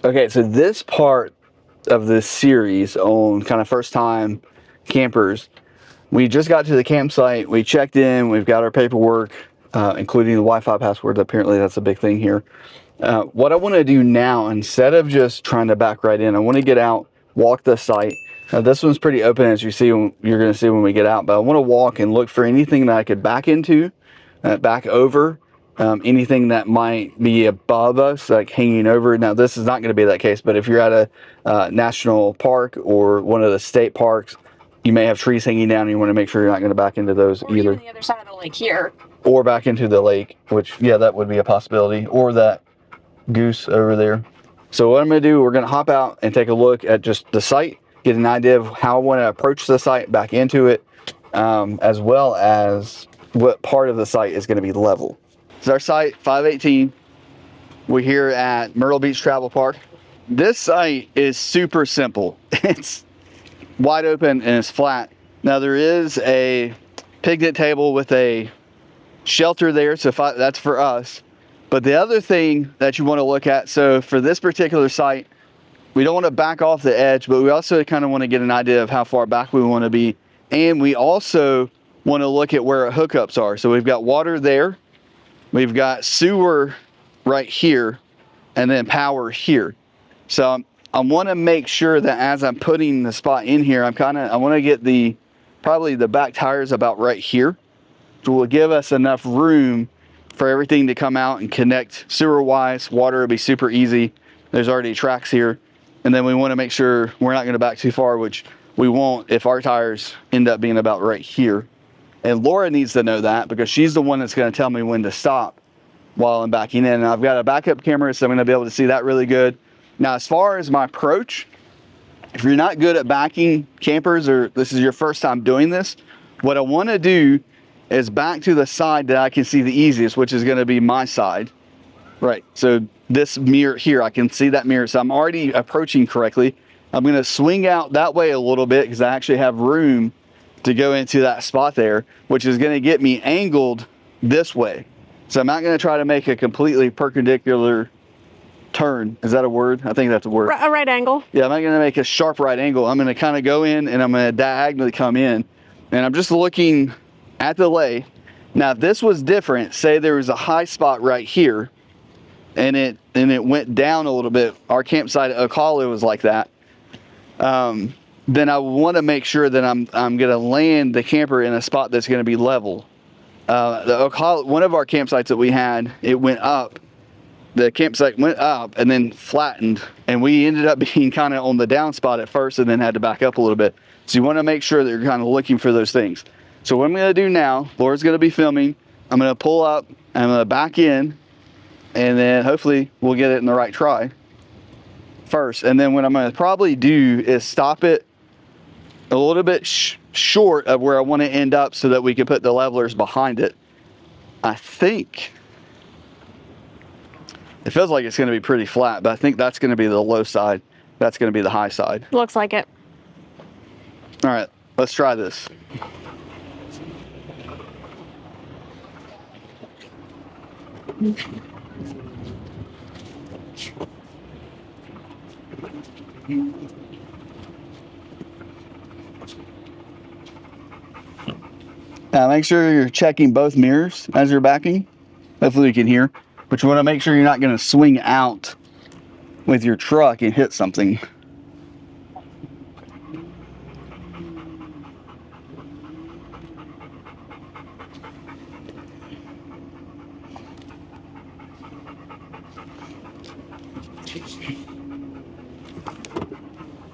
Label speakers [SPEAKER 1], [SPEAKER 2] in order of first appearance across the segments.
[SPEAKER 1] Okay, so this part of this series on kind of first time campers, we just got to the campsite, we checked in, we've got our paperwork, including the Wi-Fi passwords. Apparently that's a big thing here. What I want to do now, instead of just trying to back right in, I want to get out, walk the site. Now this one's pretty open, as you see, you're going to see when we get out, but I want to walk and look for anything that I could back into, back over, anything that might be above us, like hanging over. Now this is not going to be that case, but if you're at a national park or one of the state parks, you may have trees hanging down and you want to make sure you're not going to back into those
[SPEAKER 2] or
[SPEAKER 1] either.
[SPEAKER 2] Even the other side of the lake here.
[SPEAKER 1] Or back into the lake, which, yeah, that would be a possibility. Or that goose over there. So what I'm going to do, we're going to hop out and take a look at just the site, get an idea of how I want to approach the site, back into it, as well as what part of the site is going to be level. This is our site, 518. We're here at Myrtle Beach Travel Park. This site is super simple. It's wide open and it's flat. Now there is a picnic table with a shelter there, so that's for us. But the other thing that you want to look at, so for this particular site, we don't want to back off the edge, but we also kind of want to get an idea of how far back we want to be. And we also want to look at where our hookups are. So we've got water there, we've got sewer right here, and then power here. So I want to make sure that as I'm putting the spot in here, I want to get probably the back tires about right here, which will give us enough room for everything to come out and connect sewer wise. Water will be super easy. There's already tracks here. And then we want to make sure we're not going to back too far, which we won't if our tires end up being about right here. And Laura needs to know that because she's the one that's going to tell me when to stop while I'm backing in. And I've got a backup camera, so I'm going to be able to see that really good. Now, as far as my approach, if you're not good at backing campers, or this is your first time doing this, what I want to do is back to the side that I can see the easiest, which is going to be my side. Right, so this mirror here, I can see that mirror, so I'm already approaching correctly. I'm going to swing out that way a little bit because I actually have room to go into that spot there, which is going to get me angled this way. So I'm not going to try to make a completely perpendicular turn. Is that a word? I think that's a word.
[SPEAKER 2] A right angle.
[SPEAKER 1] Yeah, I'm not going to make a sharp right angle. I'm going to kind of go in and I'm going to diagonally come in. And I'm just looking at the lay. Now, if this was different, say there was a high spot right here, and it went down a little bit. Our campsite at Ocala was like that. Then I want to make sure that I'm going to land the camper in a spot that's going to be level. The Ocala, one of our campsites that we had, it went up. The campsite went up and then flattened, and we ended up being kind of on the down spot at first and then had to back up a little bit. So you want to make sure that you're kind of looking for those things. So what I'm going to do now, Laura's going to be filming. I'm going to pull up, I'm going to back in, and then hopefully we'll get it in the right try first. And then what I'm going to probably do is stop it a little bit short of where I want to end up so that we can put the levelers behind it. I think it feels like it's going to be pretty flat, but I think that's going to be the low side. That's going to be the high side.
[SPEAKER 2] Looks like it.
[SPEAKER 1] All right, let's try this. Now make sure you're checking both mirrors as you're backing. Hopefully you can hear. But you want to make sure you're not going to swing out with your truck and hit something.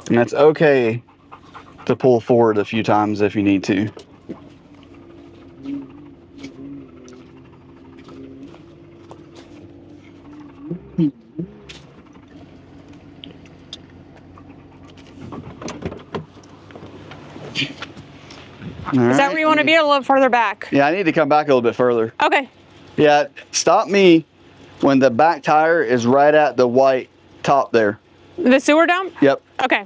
[SPEAKER 1] And that's okay to pull forward a few times if you need to.
[SPEAKER 2] Is that where you want to be, a little further back?
[SPEAKER 1] Yeah, I need to come back a little bit further.
[SPEAKER 2] Okay.
[SPEAKER 1] Yeah, stop me when the back tire is right at the white top there.
[SPEAKER 2] The sewer dump?
[SPEAKER 1] Yep.
[SPEAKER 2] Okay.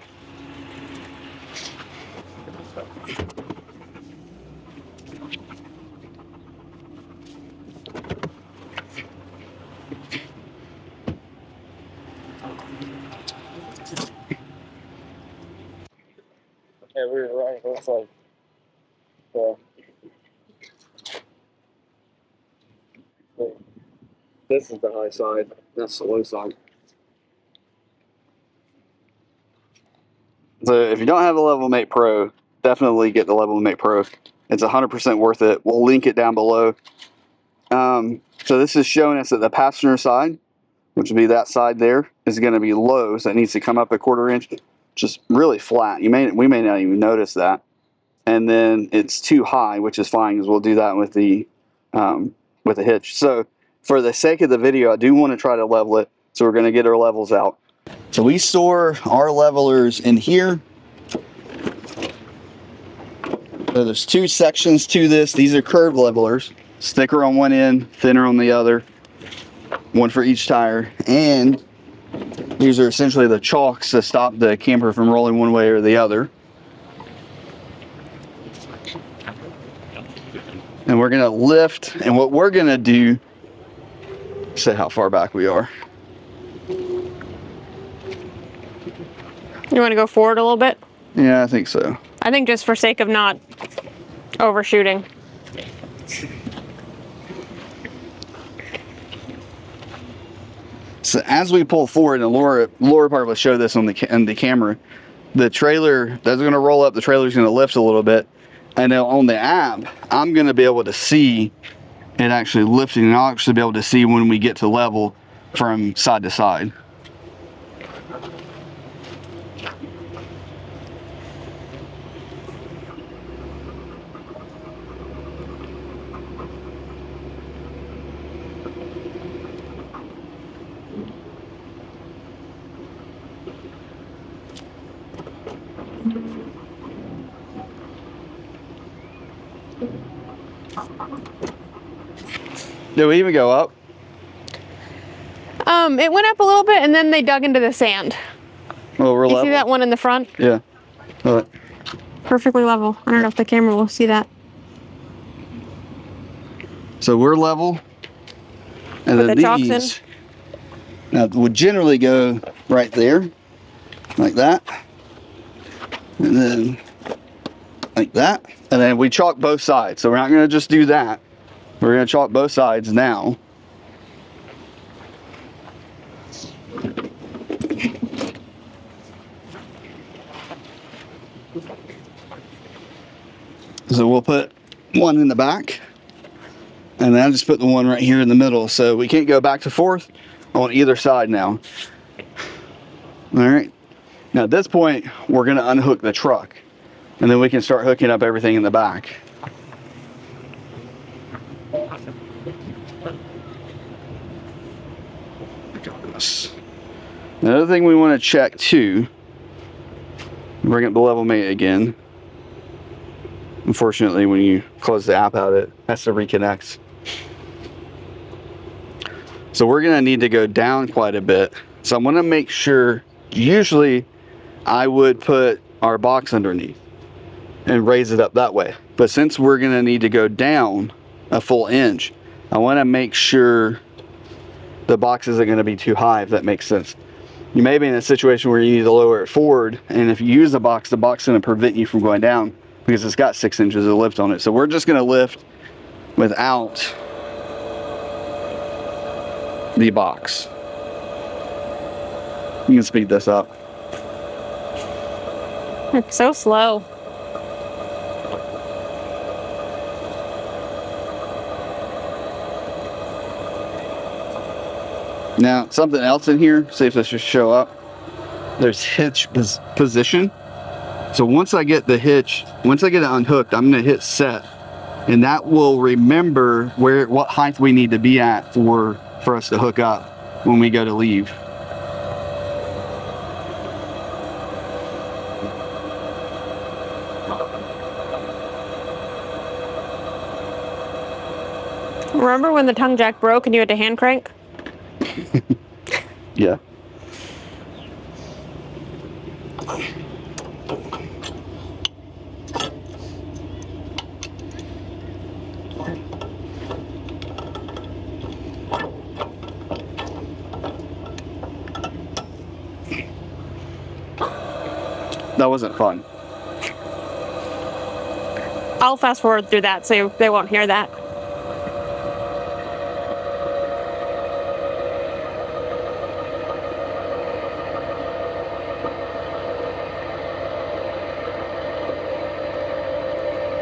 [SPEAKER 1] Yeah, we were right. It looks like this is the high side. That's the low side. So if you don't have the Level Mate Pro, definitely get the Level Mate Pro. It's 100% worth it. We'll link it down below. So this is showing us that the passenger side, which would be that side there, is going to be low, so it needs to come up a 1/4 inch, just really flat. We may not even notice that. And then it's too high, which is fine because we'll do that with the hitch. So for the sake of the video, I do want to try to level it. So we're going to get our levels out. So we store our levelers in here. So there's 2 sections to this. These are curved levelers. Thicker on one end, thinner on the other. One for each tire. And these are essentially the chalks to stop the camper from rolling one way or the other. And we're going to lift, and what we're going to do, say how far back we are.
[SPEAKER 2] You want to go forward a little bit?
[SPEAKER 1] Yeah, I think so.
[SPEAKER 2] I think just for sake of not overshooting.
[SPEAKER 1] So as we pull forward, and Laura probably will show this on the camera, the trailer, that's going to roll up, the trailer's going to lift a little bit. And then on the app, I'm going to be able to see it actually lifting, and I'll actually be able to see when we get to level from side to side. Did we even go up?
[SPEAKER 2] It went up a little bit and then they dug into the sand.
[SPEAKER 1] Well, we're
[SPEAKER 2] You
[SPEAKER 1] level.
[SPEAKER 2] see that one in the front?
[SPEAKER 1] Yeah. All right.
[SPEAKER 2] Perfectly level. I don't know if the camera will see that.
[SPEAKER 1] So we're level. And
[SPEAKER 2] Put
[SPEAKER 1] then
[SPEAKER 2] the chalks
[SPEAKER 1] these now would generally go right there, like that. And then like that. And then we chalk both sides. So we're not going to just do that. We're going to chalk both sides now. So we'll put one in the back, and then I'll just put the one right here in the middle. So we can't go back to forth on either side now. All right. Now at this point, we're going to unhook the truck, and then we can start hooking up everything in the back. Another thing we want to check too, bring up the Level Mate again. Unfortunately, when you close the app out, it has to reconnect. So we're going to need to go down quite a bit. So I'm going to make sure, usually I would put our box underneath and raise it up that way. But since we're going to need to go down a full inch, I want to make sure the box isn't going to be too high, if that makes sense. You may be in a situation where you need to lower it forward, and if you use the box is going to prevent you from going down because it's got 6 inches of lift on it. So we're just going to lift without the box. You can speed this up.
[SPEAKER 2] It's so slow.
[SPEAKER 1] Now, something else in here, see if this should show up. There's hitch position. So once I get the hitch, once I get it unhooked, I'm going to hit set, and that will remember what height we need to be at for us to hook up when we go to leave.
[SPEAKER 2] Remember when the tongue jack broke and you had to hand crank?
[SPEAKER 1] Yeah. That wasn't fun.
[SPEAKER 2] I'll fast forward through that so they won't hear that.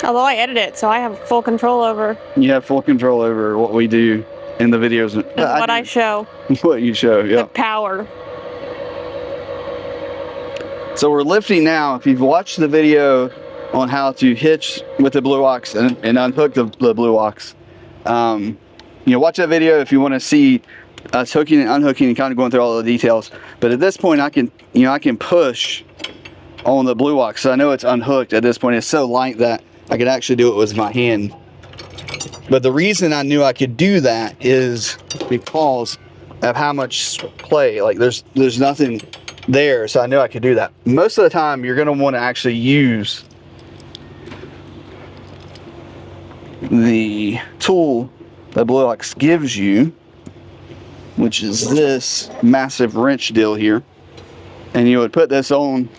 [SPEAKER 2] Although I edit it, so I have full control over.
[SPEAKER 1] You have full control over what we do in the videos.
[SPEAKER 2] What I show.
[SPEAKER 1] What you show, yeah.
[SPEAKER 2] The power.
[SPEAKER 1] So we're lifting now. If you've watched the video on how to hitch with the blue ox and unhook the blue ox, you know, watch that video if you want to see us hooking and unhooking and kind of going through all the details. But at this point, I can push on the blue ox. So I know it's unhooked at this point. It's so light that I could actually do it with my hand. But the reason I knew I could do that is because of how much play. Like there's nothing there, so I knew I could do that. Most of the time, you're going to want to actually use the tool that Blue Ox gives you, which is this massive wrench deal here, and you would put this on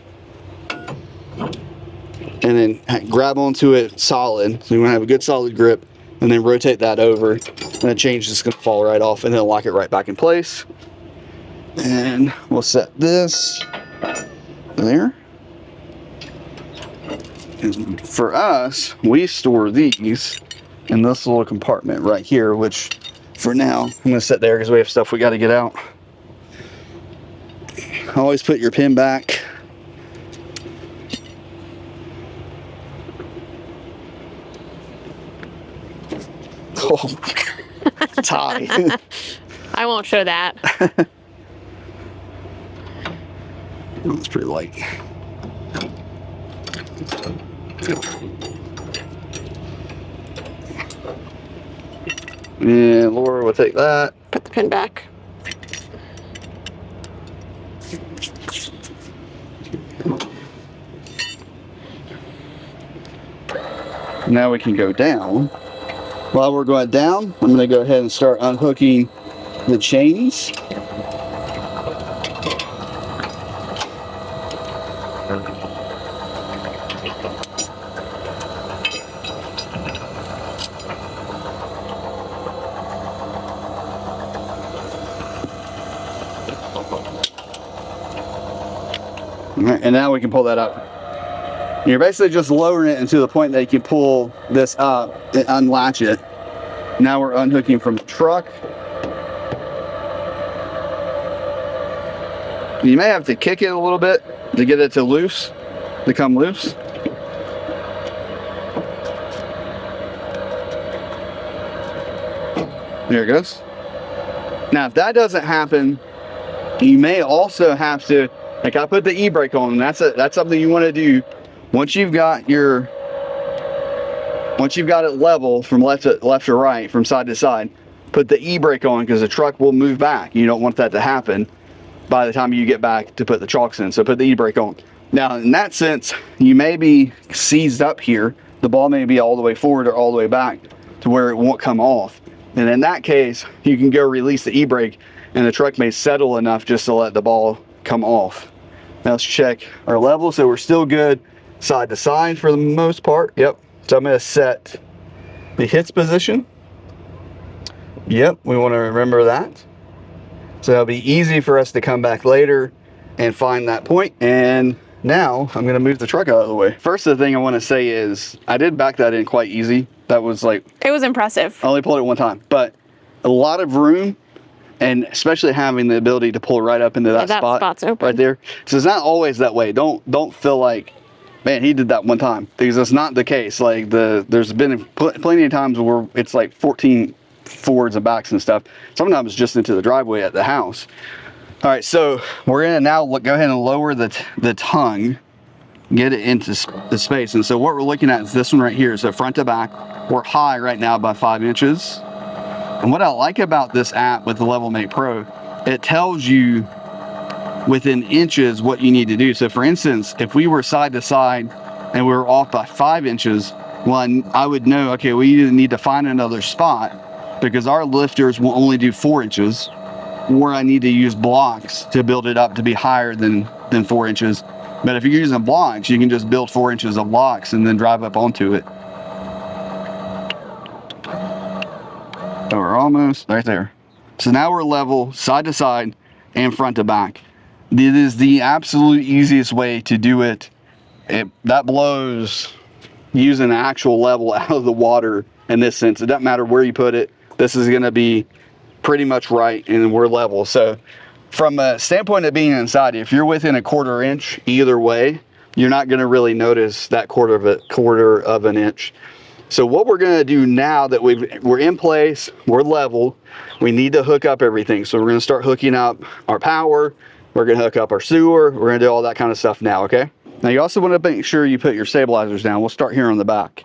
[SPEAKER 1] and then grab onto it solid, so you want to have a good solid grip, and then rotate that over, and the chain's just going to fall right off, and then lock it right back in place. And we'll set this there. And for us, we store these in this little compartment right here, which for now I'm going to set there because we have stuff we got to get out. Always put your pin back. Oh, tie.
[SPEAKER 2] I won't show that.
[SPEAKER 1] Oh, it's pretty light. And Laura will take that.
[SPEAKER 2] Put the pin back.
[SPEAKER 1] Now we can go down. While we're going down, I'm going to go ahead and start unhooking the chains. And now we can pull that up. You're basically just lowering it until the point that you can pull this up and unlatch it. Now we're unhooking from the truck. You may have to kick it a little bit to get it to come loose. There it goes. Now, if that doesn't happen, you may also have to, like I put the e-brake on, and that's something you want to do once you've got it level from left to right, from side to side. Put the e-brake on because the truck will move back. You don't want that to happen by the time you get back to put the chocks in. So put the e-brake on. Now, in that sense, you may be seized up here. The ball may be all the way forward or all the way back to where it won't come off. And in that case, you can go release the e-brake and the truck may settle enough just to let the ball come off. Now let's check our level. So we're still good side to side for the most part. Yep. So I'm going to set the hits position. Yep, we want to remember that. So it'll be easy for us to come back later and find that point. And now I'm going to move the truck out of the way. First, the thing I want to say is I did back that in quite easy. That was like...
[SPEAKER 2] It was impressive.
[SPEAKER 1] I only pulled it one time, but a lot of room, and especially having the ability to pull right up into that
[SPEAKER 2] spot's open.
[SPEAKER 1] Right there. So it's not always that way. Don't feel like, man, he did that one time, because that's not the case. Like there's been plenty of times where it's like 14 forwards and backs and stuff. Sometimes just into the driveway at the house. All right, so we're gonna now go ahead and lower the tongue, get it into the space. And so what we're looking at is this one right here. So front to back, we're high right now by 5 inches. And what I like about this app with the Level Mate Pro, it tells you within inches what you need to do. So for instance, if we were side to side and we were off by 5 inches, well, I would know, okay, we either need to find another spot, because our lifters will only do 4 inches. or I need to use blocks to build it up to be higher than 4 inches. But if you're using blocks, you can just build 4 inches of blocks and then drive up onto it. So we're almost right there. So now we're level side to side and front to back. It is the absolute easiest way to do it. That blows using the actual level out of the water in this sense. It doesn't matter where you put it. This is going to be pretty much right, and we're level. So from a standpoint of being inside, if you're within a 1/4 inch either way, you're not going to really notice that quarter of an inch. So what we're going to do now that we're in place, we're level, we need to hook up everything. So we're going to start hooking up our power, we're going to hook up our sewer, we're going to do all that kind of stuff now, okay? Now you also want to make sure you put your stabilizers down. We'll start here on the back.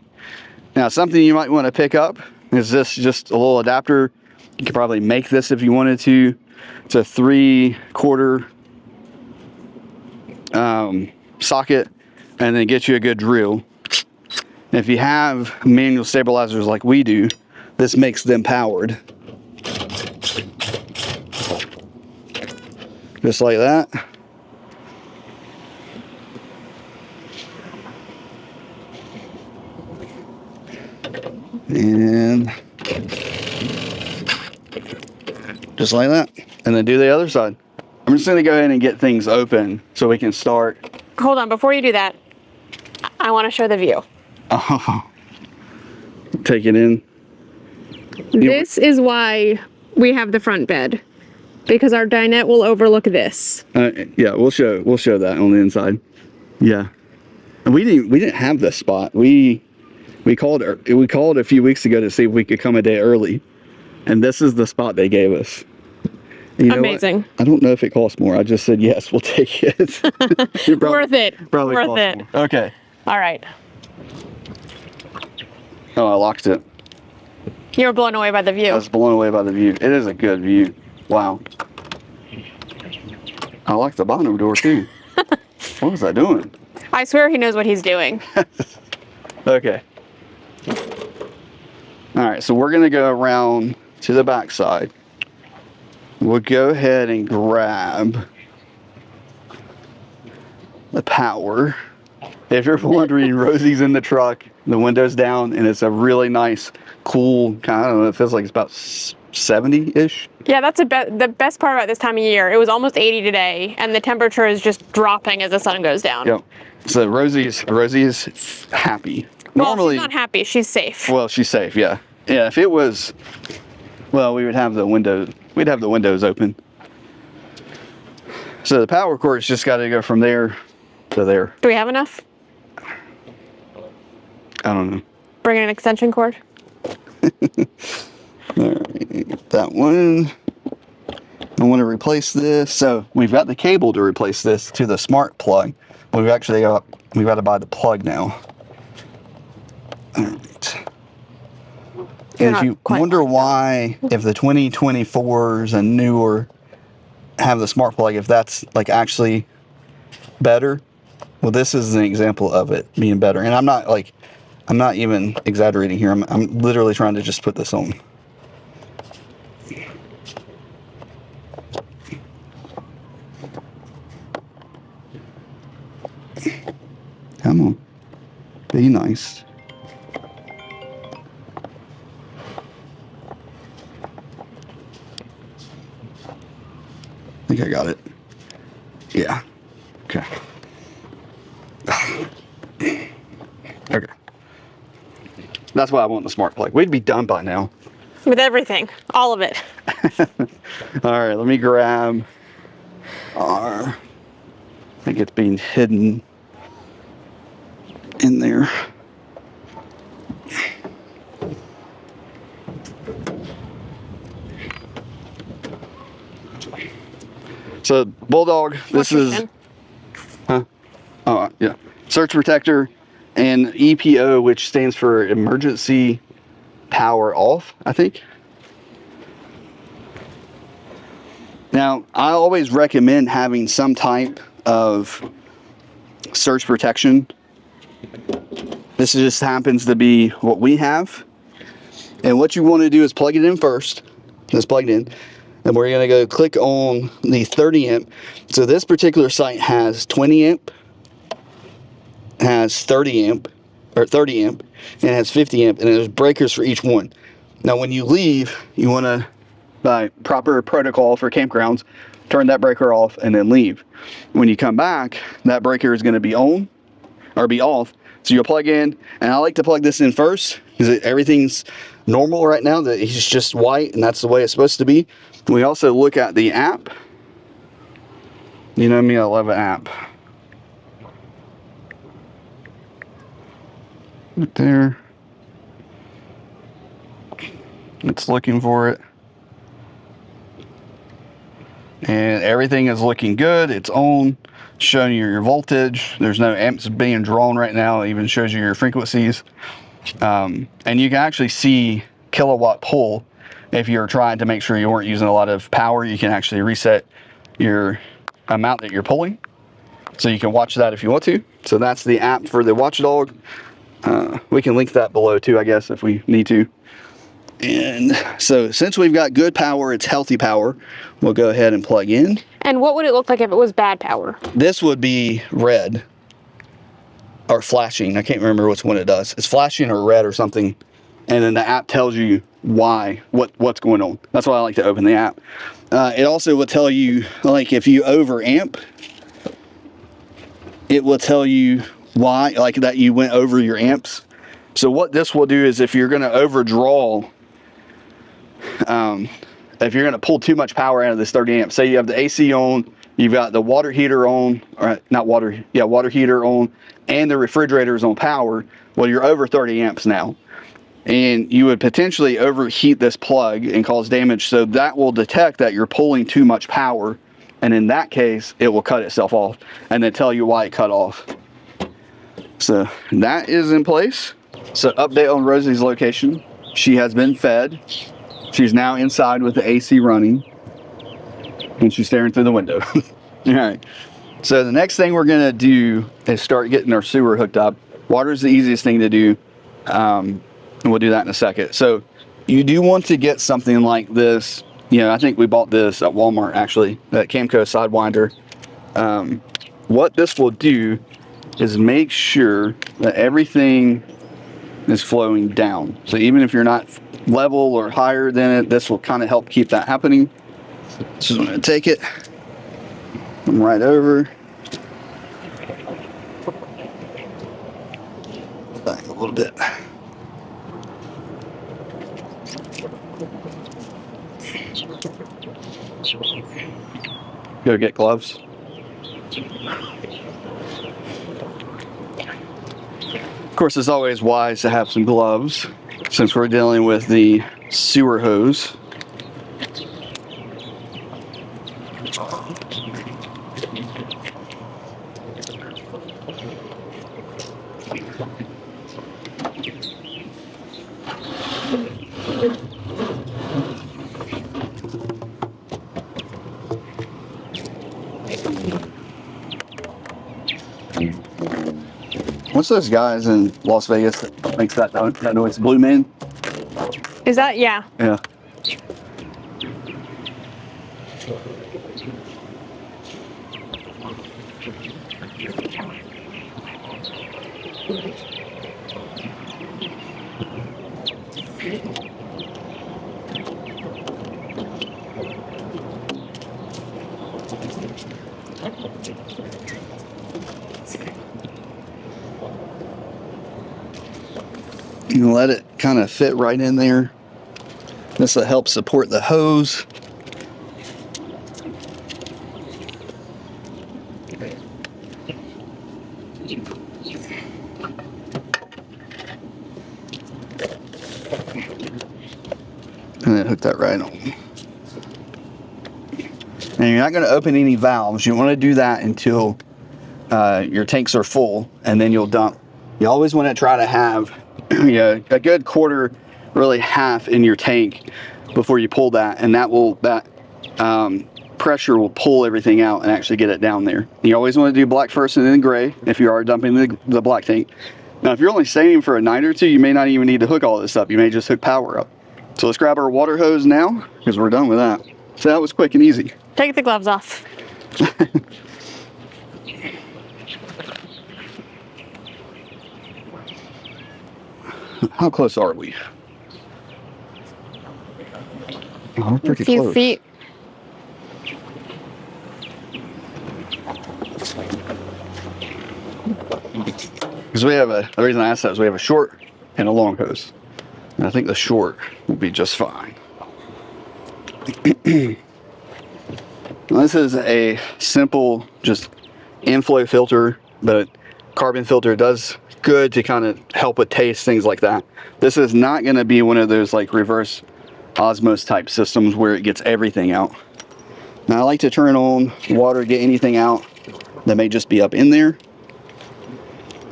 [SPEAKER 1] Now something you might want to pick up is this, just a little adapter. You could probably make this if you wanted to. It's a 3/4 socket, and then get you a good drill. And if you have manual stabilizers like we do, this makes them powered. Just like that. And just like that. And then do the other side. I'm just going to go ahead and get things open so we can start.
[SPEAKER 2] Hold on, before you do that, I want to show the view.
[SPEAKER 1] Oh, take it in.
[SPEAKER 2] This is why we have the front bed, because our dinette will overlook this.
[SPEAKER 1] Yeah, we'll show that on the inside. Yeah, and we didn't have this spot. We called a few weeks ago to see if we could come a day early, and this is the spot they gave us. You know
[SPEAKER 2] amazing.
[SPEAKER 1] What? I don't know if it costs more. I just said yes, we'll take it.
[SPEAKER 2] Worth it.
[SPEAKER 1] Probably
[SPEAKER 2] worth it.
[SPEAKER 1] More. Okay.
[SPEAKER 2] All right.
[SPEAKER 1] Oh, I locked it.
[SPEAKER 2] You were blown away by the view.
[SPEAKER 1] I was blown away by the view. It is a good view. Wow. I like the bottom door too. What was I doing?
[SPEAKER 2] I swear he knows what he's doing.
[SPEAKER 1] Okay. All right, so we're gonna go around to the back side. We'll go ahead and grab the power. If you're wondering, Rosie's in the truck, the window's down, and it's a really nice, cool, kind of, I don't know, it feels like it's about 70-ish.
[SPEAKER 2] Yeah, that's the best part about this time of year. It was almost 80 today, and the temperature is just dropping as the sun goes down.
[SPEAKER 1] Yep. So Rosie's happy.
[SPEAKER 2] Well,
[SPEAKER 1] Normally,
[SPEAKER 2] she's not happy. She's safe.
[SPEAKER 1] Well, she's safe, yeah. Yeah, if it was, well, we'd have the windows open. So the power cord's just got to go from there to there.
[SPEAKER 2] Do we have enough?
[SPEAKER 1] I don't know.
[SPEAKER 2] Bring in an extension cord.
[SPEAKER 1] All right, that one. I want to replace this. So we've got the cable to replace this to the smart plug. We've got to buy the plug now. All right. And if you wonder why, if the 2024s and newer have the smart plug, if that's like actually better, well, this is an example of it being better. And I'm not even exaggerating here. I'm literally trying to just put this on. Come on, be nice. I think I got it. Yeah. Okay. Okay. That's why I want the smart plug. We'd be done by now.
[SPEAKER 2] With everything. All of it.
[SPEAKER 1] All right, let me grab our, I think it's being hidden in there. So Bulldog, this is, huh? Oh yeah, surge protector and EPO, which stands for emergency power off, I think. Now, I always recommend having some type of surge protection. This just happens to be what we have. And what you want to do is plug it in first. Just plug it in. then we're going to go click on the 30 amp. So this particular site has 20 amp, has 30 amp, or 30 amp, and has 50 amp, and there's breakers for each one. Now when you leave, you want to, by proper protocol for campgrounds, turn that breaker off and then leave. When you come back, that breaker is going to be on or be off. So you'll plug in, and I like to plug this in first because everything's normal right now. That it's just white, and that's the way it's supposed to be. We also look at the app. You know me, I love an app. Right there. It's looking for it. And everything is looking good. It's on, showing you your voltage. There's no amps being drawn right now. It even shows you your frequencies. And you can actually see kilowatt pull. If you're trying to make sure you weren't using a lot of power, you can actually reset your amount that you're pulling. So you can watch that if you want to. So that's the app for the Watchdog. We can link that below too, I guess, if we need to. And so since we've got good power, it's healthy power, we'll go ahead and plug in.
[SPEAKER 2] And what would it look like if it was bad power? This
[SPEAKER 1] would be red or flashing. I can't remember which one it does. It's flashing or red or something. And then the app tells you why, what's going on. That's why I like to open the app. It also will tell you, like if you over amp, it will tell you why, like that you went over your amps. So what this will do is if you're going to overdraw, if you're going to pull too much power out of this 30 amp, say you have the AC on, you've got the water heater on, or not water, yeah, water heater on, and the refrigerator is on power, well, you're over 30 amps now. And you would potentially overheat this plug and cause damage. So that will detect that you're pulling too much power. And in that case, it will cut itself off and then tell you why it cut off. So that is in place. So update on Rosie's location. She has been fed. She's now inside with the AC running. And she's staring through the window. All right. So the next thing we're going to do is start getting our sewer hooked up. Water is the easiest thing to do. And we'll do that in a second. So you do want to get something like this. You know, I think we bought this at Walmart, actually, that Camco Sidewinder. What this will do is make sure that everything is flowing down. So even if you're not level or higher than it, this will kind of help keep that happening. So I'm going to take it right over. Back a little bit. Go get gloves. Of course, it's always wise to have some gloves since we're dealing with the sewer hose. What's those guys in Las Vegas that makes that noise? Blue Man?
[SPEAKER 2] Is that, yeah.
[SPEAKER 1] Yeah. You let it kind of fit right in there. This will help support the hose. And then hook that right on. And you're not going to open any valves. You want to do that until your tanks are full, and then you'll dump. You always want to try to have a good quarter, really half in your tank before you pull that, and that pressure will pull everything out and actually get it down there. You always want to do black first and then gray if you are dumping the black tank. Now if you're only staying for a night or two, you may not even need to hook all this up. You may just hook power up. So let's grab our water hose now, because we're done with that. So that was quick and easy.
[SPEAKER 2] Take the gloves off.
[SPEAKER 1] How close are we? Oh, we're pretty
[SPEAKER 2] a few
[SPEAKER 1] close.
[SPEAKER 2] feet.
[SPEAKER 1] Because we have the reason I asked that is we have a short and a long hose. And I think the short will be just fine. This is a simple, just inflow filter, but carbon filter does good to kind of help with taste, things like that. This is not going to be one of those like reverse osmosis type systems where it gets everything out. Now I like to turn on water, get anything out that may just be up in there.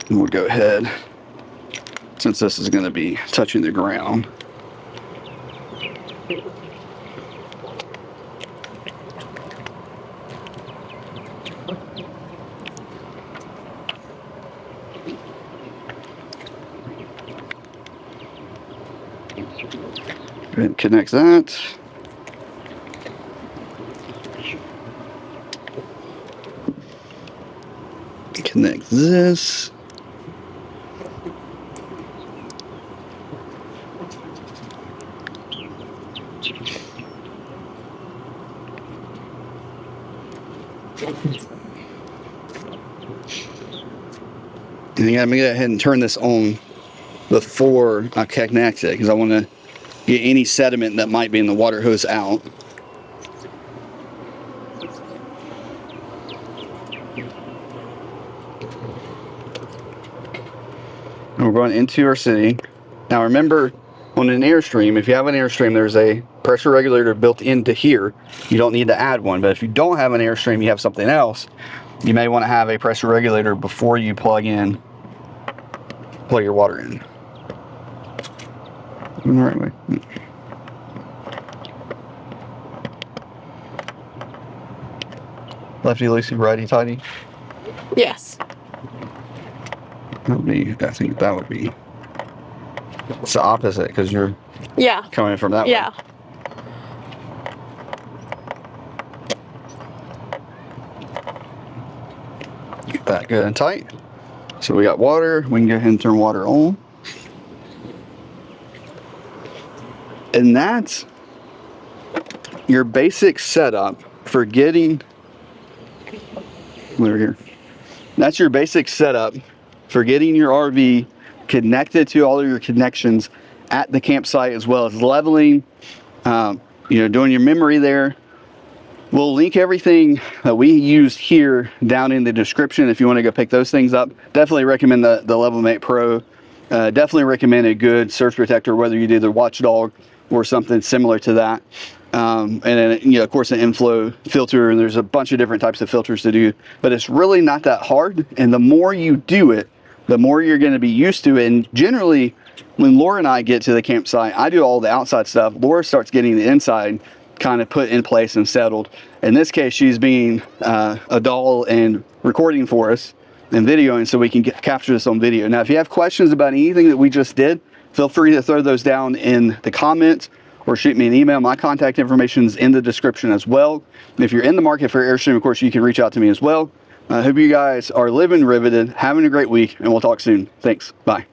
[SPEAKER 1] And we'll go ahead, since this is going to be touching the ground. It connects that. Connect this. And I'm gonna go ahead and turn this on before I connect it because I want to get any sediment that might be in the water hose out. And we're going into our city. Now remember, on an Airstream, if you have an Airstream, there's a pressure regulator built into here. You don't need to add one, but if you don't have an Airstream, you have something else, you may want to have a pressure regulator before you plug your water in. In the right way. Lefty loosey, righty tighty.
[SPEAKER 2] Yes.
[SPEAKER 1] That would be, I think that would be. It's the opposite because you're coming from that way.
[SPEAKER 2] Yeah.
[SPEAKER 1] Get that good and tight. So we got water. We can go ahead and turn water on. And that's your basic setup for getting, over here. That's your basic setup for getting your RV connected to all of your connections at the campsite, as well as leveling, doing your memory there. We'll link everything that we used here down in the description if you want to go pick those things up. Definitely recommend the LevelMate Pro. Definitely recommend a good surge protector, whether you do the Watchdog or something similar to that. And then, of course, an inflow filter, and there's a bunch of different types of filters to do, but it's really not that hard. And the more you do it, the more you're going to be used to it. And generally, when Laura and I get to the campsite, I do all the outside stuff. Laura starts getting the inside kind of put in place and settled. In this case, she's being a doll and recording for us and videoing so we can capture this on video. Now, if you have questions about anything that we just did, feel free to throw those down in the comments or shoot me an email. My contact information is in the description as well. And if you're in the market for Airstream, of course, you can reach out to me as well. I hope you guys are living riveted, having a great week, and we'll talk soon. Thanks. Bye.